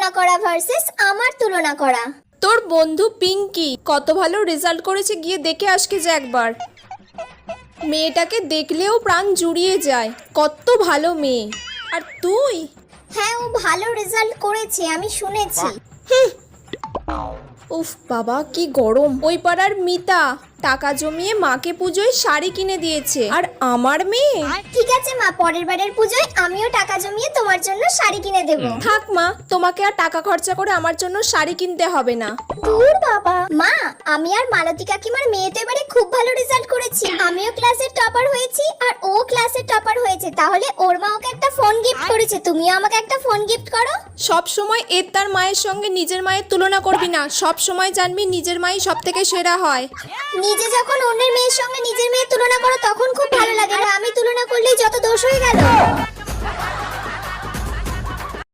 তুলনা করা ভার্সেস আমার তুলনা করা। তোর বন্ধু পিঙ্কি কত ভালো রেজাল্ট করেছে, গিয়ে দেখে আসকে যে একবার। মেয়েটাকে দেখলেও প্রাণ জুড়িয়ে যায়, কত ভালো মেয়ে। আর তুই? হ্যাঁ, ও ভালো রেজাল্ট করেছে, আমি শুনেছি। উফ বাবা কি গরম। ওই পাড়ার মিতা টাকা জমিয়ে মাকে পুজোয় শাড়ি কিনে দিয়েছে, আর আমার মেয়ে। ঠিক আছে মা, পরের বারের পুজোয় আমিও টাকা জমিয়ে তোমার জন্য শাড়ি কিনে দেব। থাক মা, তোমাকে আর টাকা খরচা করে আমার জন্য শাড়ি কিনতে হবে না। দূর বাবা। মা, আমি আর মালতী কাকিমার মেয়ে তো এবারে খুব ভালো রেজাল্ট করেছি। আমিও ক্লাসের টপার হয়েছি আর ও ক্লাসের টপার হয়েছে, তাহলে ওর মা ওকে একটা ফোন গিফট করেছে, তুমিও আমাকে একটা ফোন গিফট করো। সব সময় এর তার মায়ের সঙ্গে নিজের মায়ের তুলনা করবি না, সব সময় জানবি নিজের মাই সব থেকে সেরা হয়। নিজে যখন অন্যের মেয়ের সঙ্গে নিজের মেয়ের তুলনা করো তখন খুব ভালো লাগে, আর আমি তুলনা করলেই যত দোষ হয়ে গেল।